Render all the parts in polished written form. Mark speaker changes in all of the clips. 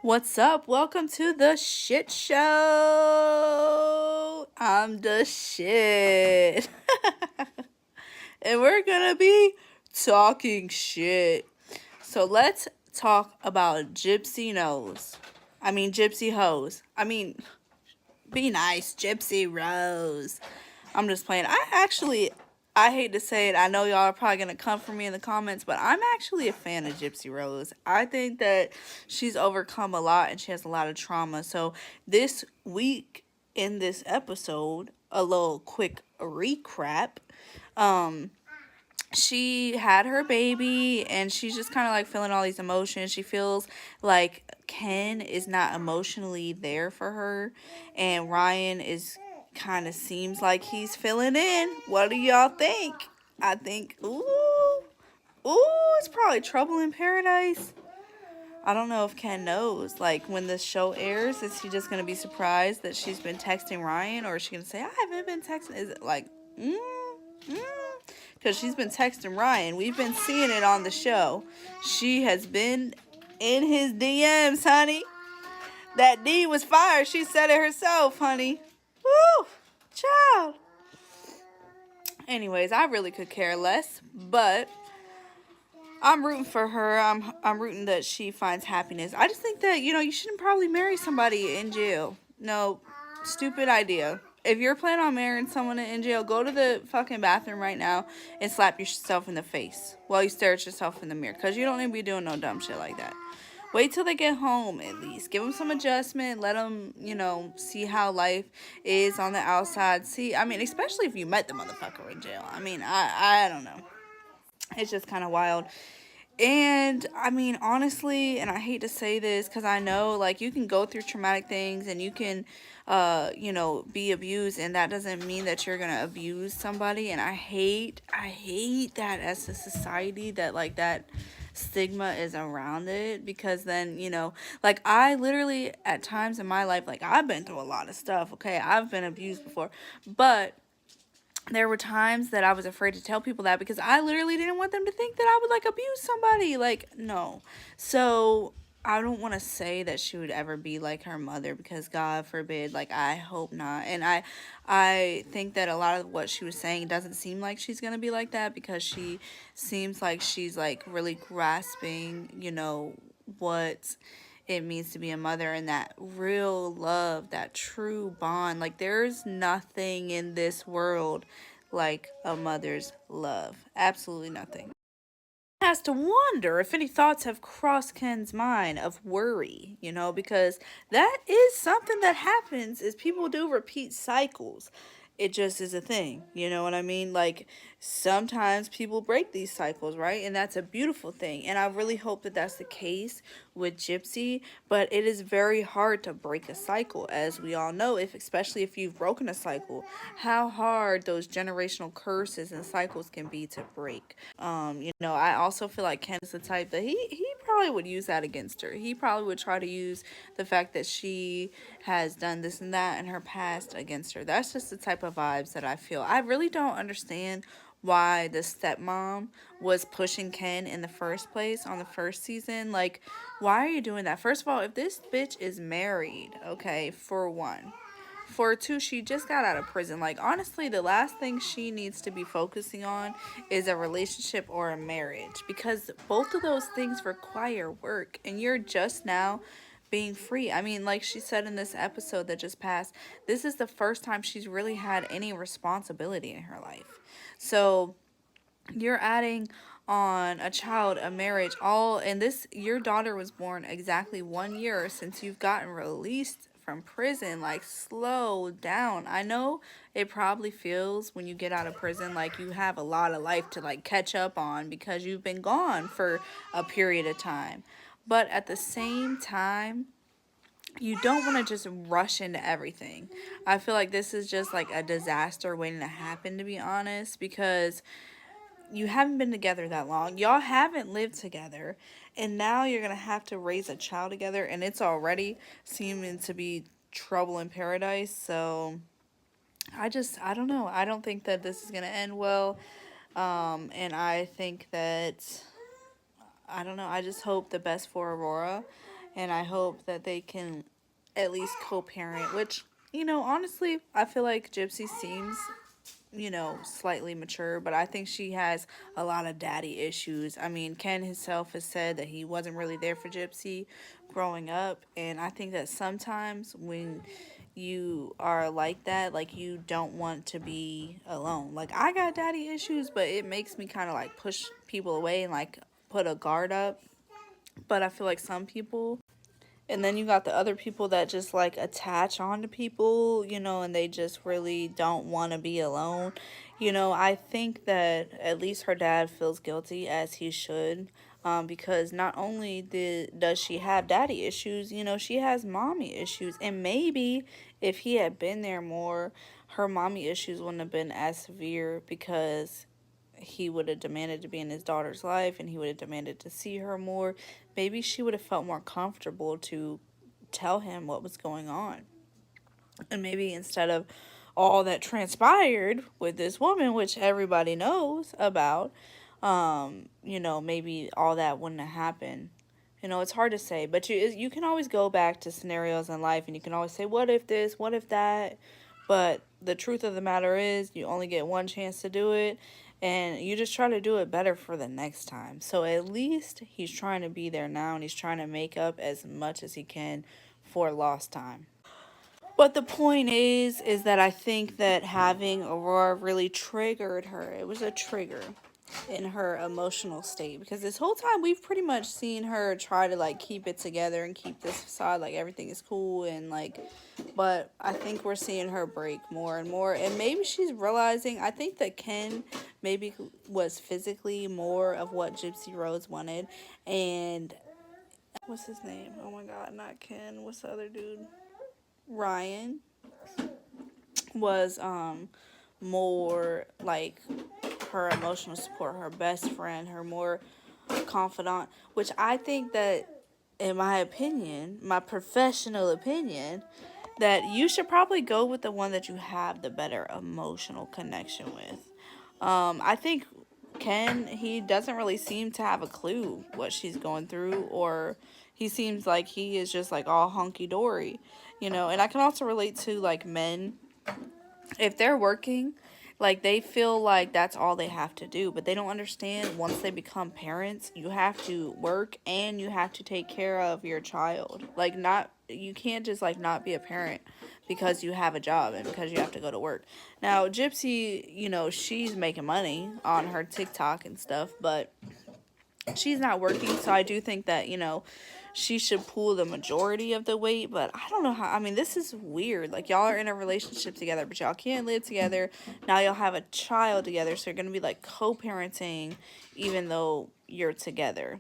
Speaker 1: What's up? Welcome to the shit show. I'm the shit. And we're gonna be talking shit. So let's talk about Gypsy Nose. Gypsy Hose. Be nice, Gypsy Rose. I'm just playing. I hate to say it. I know y'all are probably going to come for me in the comments, but I'm actually a fan of Gypsy Rose. I think that she's overcome a lot and she has a lot of trauma. So this week in this episode, a little quick recap. Um, she had her baby and she's just kind of like feeling all these emotions. She feels like Ken is not emotionally there for her, and Ryan is kind of seems like he's filling in. What do y'all think? I think, it's probably trouble in paradise. I don't know if Ken knows. Like, when this show airs, is he just going to be surprised that she's been texting Ryan? Or is she going to say, I haven't been texting? Is it like, mm? Because she's been texting Ryan. We've been seeing it on the show. She has been in his DMs, honey. That D was fire. She said it herself, honey. Woo! Child. Anyways, I really could care less. But I'm rooting for her. I'm rooting that she finds happiness. I just think that, you shouldn't probably marry somebody in jail. No, stupid idea. If you're planning on marrying someone in jail, go to the fucking bathroom right now and slap yourself in the face while you stare at yourself in the mirror. Because you don't need to be doing no dumb shit like that. Wait till they get home at least. Give them some adjustment. Let them, see how life is on the outside. Especially if you met the motherfucker in jail. I don't know. It's just kind of wild. And honestly, and I hate to say this because I know, like, you can go through traumatic things and you can, be abused, and that doesn't mean that you're gonna abuse somebody. And I hate that as a society that, like, that stigma is around it, because then, like, I literally, at times in my life, like, I've been through a lot of stuff, okay? I've been abused before, but there were times that I was afraid to tell people that because I literally didn't want them to think that I would, like, abuse somebody. Like, no. So I don't want to say that she would ever be like her mother, because God forbid. Like, I hope not. And I think that a lot of what she was saying doesn't seem like she's gonna be like that, because she seems like she's, like, really grasping, what it means to be a mother, and that real love, that true bond. Like, there's nothing in this world like a mother's love. Absolutely nothing. Has to wonder if any thoughts have crossed Ken's mind of worry, because that is something that happens, is people do repeat cycles. It just is a thing, you know what I mean? Like, sometimes people break these cycles, right? And that's a beautiful thing. And I really hope that that's the case with Gypsy, but it is very hard to break a cycle, as we all know, especially if you've broken a cycle, how hard those generational curses and cycles can be to break. I also feel like Ken is the type that he probably would use that against her. He probably would try to use the fact that she has done this and that in her past against her. That's just the type of vibes that I feel. I really don't understand why the stepmom was pushing Ken in the first place on the first season. Like, why are you doing that? First of all, if this bitch is married, okay, for one. For two, she just got out of prison. Like, honestly, the last thing she needs to be focusing on is a relationship or a marriage, because both of those things require work, and you're just now being free. Like she said in this episode that just passed, this is the first time she's really had any responsibility in her life. So you're adding on a child, a marriage, all, and this, your daughter was born exactly 1 year since you've gotten released from prison. Like, slow down. I know it probably feels when you get out of prison like you have a lot of life to, like, catch up on, because you've been gone for a period of time, but at the same time, you don't want to just rush into everything. I feel like this is just like a disaster waiting to happen, to be honest, because you haven't been together that long. Y'all haven't lived together. And now you're going to have to raise a child together. And it's already seeming to be trouble in paradise. So I don't know. I don't think that this is going to end well. And I think that, I don't know. I just hope the best for Aurora. and I hope that they can at least co-parent, which, honestly, I feel like Gypsy seems, slightly mature, but I think she has a lot of daddy issues. I mean, Ken himself has said that he wasn't really there for Gypsy growing up, and I think that sometimes when you are like that, like, you don't want to be alone. Like, I got daddy issues, but it makes me kind of like push people away and like put a guard up. But I feel like some people, and then you got the other people that just like attach onto people, and they just really don't want to be alone. I think that at least her dad feels guilty, as he should, because not only does she have daddy issues, she has mommy issues. And maybe if he had been there more, her mommy issues wouldn't have been as severe, because he would have demanded to be in his daughter's life and he would have demanded to see her more. Maybe she would have felt more comfortable to tell him what was going on. And maybe instead of all that transpired with this woman, which everybody knows about, maybe all that wouldn't have happened. It's hard to say, but you can always go back to scenarios in life and you can always say, what if this, what if that? But the truth of the matter is, you only get one chance to do it, and you just try to do it better for the next time. So at least he's trying to be there now, and he's trying to make up as much as he can for lost time. But the point is that I think that having Aurora really triggered her. It was a trigger in her emotional state, because this whole time we've pretty much seen her try to like keep it together and keep this facade like everything is cool and like, but I think we're seeing her break more and more, and maybe she's realizing. I think that Ken maybe was physically more of what Gypsy Rose wanted, and what's his name? Oh my god, not Ken. What's the other dude? Ryan was more like her emotional support, her best friend, her more confidant, which I think that, in my opinion, my professional opinion, that you should probably go with the one that you have the better emotional connection with. I think Ken, he doesn't really seem to have a clue what she's going through, or he seems like he is just like all hunky dory, and I can also relate to like men. If they're working, like, they feel like that's all they have to do, but they don't understand once they become parents, you have to work and you have to take care of your child. Like, not, you can't just like not be a parent because you have a job and because you have to go to work. Now, Gypsy, she's making money on her TikTok and stuff, but she's not working, so I do think that, she should pull the majority of the weight. But I don't know how. I mean, this is weird. Like, y'all are in a relationship together, but y'all can't live together. Now y'all have a child together, so you're gonna be like co-parenting even though you're together.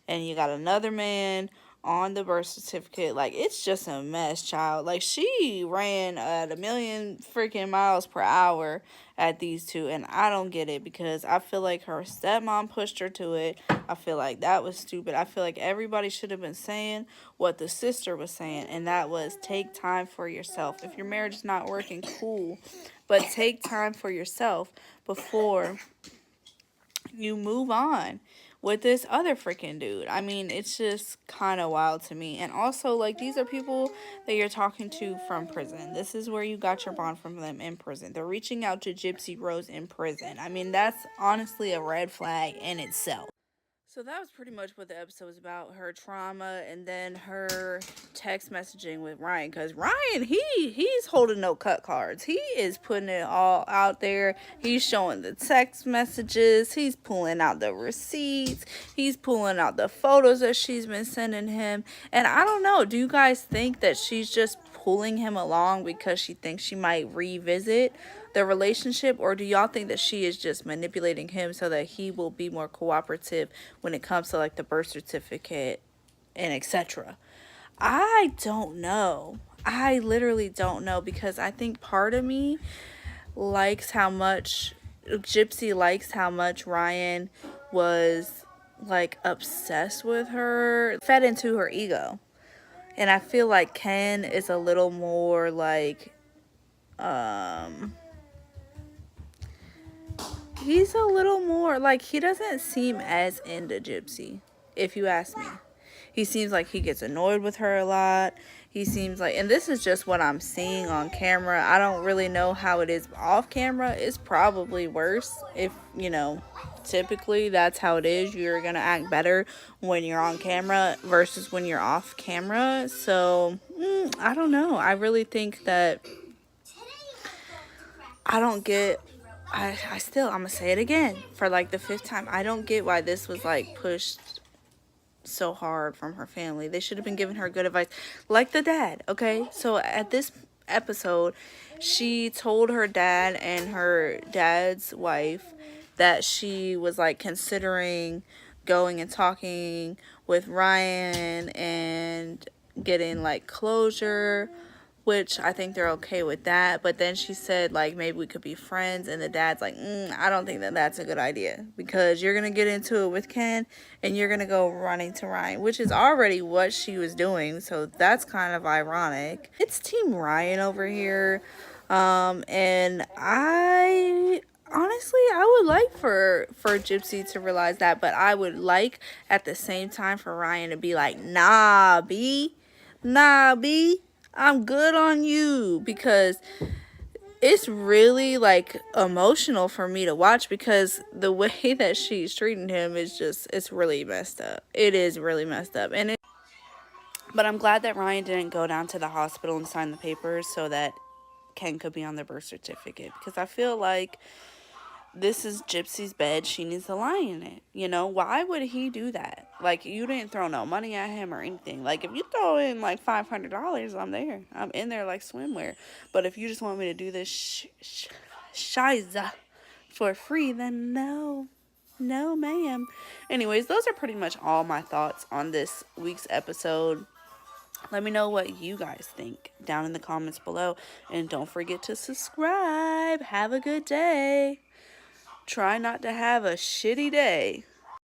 Speaker 1: And you got another man on the birth certificate. Like, it's just a mess, child. Like, she ran at 1,000,000 freaking miles per hour at these two, and I don't get it, because I feel like her stepmom pushed her to it. I feel like that was stupid. I feel like everybody should have been saying what the sister was saying, and that was, take time for yourself. If your marriage is not working, cool, but take time for yourself before you move on with this other freaking dude. I mean, it's just kind of wild to me. And also, like, these are people that you're talking to from prison. This is where you got your bond from them, in prison. They're reaching out to Gypsy Rose in prison. I mean, that's honestly a red flag in itself. So that was pretty much what the episode was about, her trauma, and then her text messaging with Ryan. Because Ryan, he's holding no cut cards. He is putting it all out there. He's showing the text messages. He's pulling out the receipts. He's pulling out the photos that she's been sending him. And I don't know, do you guys think that she's just pulling him along because she thinks she might revisit the relationship, or do y'all think that she is just manipulating him so that he will be more cooperative when it comes to like the birth certificate and etc.? I don't know. I literally don't know, because I think part of me likes how much Gypsy likes how much Ryan was like obsessed with her, fed into her ego. And I feel like Ken is a little more like he's a little more like, he doesn't seem as into Gypsy, if you ask me. He seems like he gets annoyed with her a lot. He seems like, and this is just what I'm seeing on camera. I don't really know how it is off camera. It's probably worse if, typically that's how it is. You're going to act better when you're on camera versus when you're off camera. So, I don't know. I really think that I don't get, I'm going to say it again for like the 5th time. I don't get why this was like pushed so hard from her family. They should have been giving her good advice, like the dad. Okay, so at this episode, she told her dad and her dad's wife that she was like considering going and talking with Ryan and getting like closure, which I think they're okay with that. But then she said, like, maybe we could be friends. And the dad's like, I don't think that that's a good idea. Because you're going to get into it with Ken and you're going to go running to Ryan, which is already what she was doing. So that's kind of ironic. It's Team Ryan over here. And honestly, I would like for Gypsy to realize that. But I would like, at the same time, for Ryan to be like, nah, B. I'm good on you, because it's really like emotional for me to watch, because the way that she's treating him is just, it's really messed up. It is really messed up. But I'm glad that Ryan didn't go down to the hospital and sign the papers so that Ken could be on the birth certificate, because I feel like this is Gypsy's bed. She needs to lie in it. Why would he do that? Like, you didn't throw no money at him or anything. Like, if you throw in like $500, I'm there. I'm in there like swimwear. But if you just want me to do this shiza for free, then no, ma'am. Anyways, those are pretty much all my thoughts on this week's episode. Let me know what you guys think down in the comments below. And don't forget to subscribe. Have a good day. Try not to have a shitty day.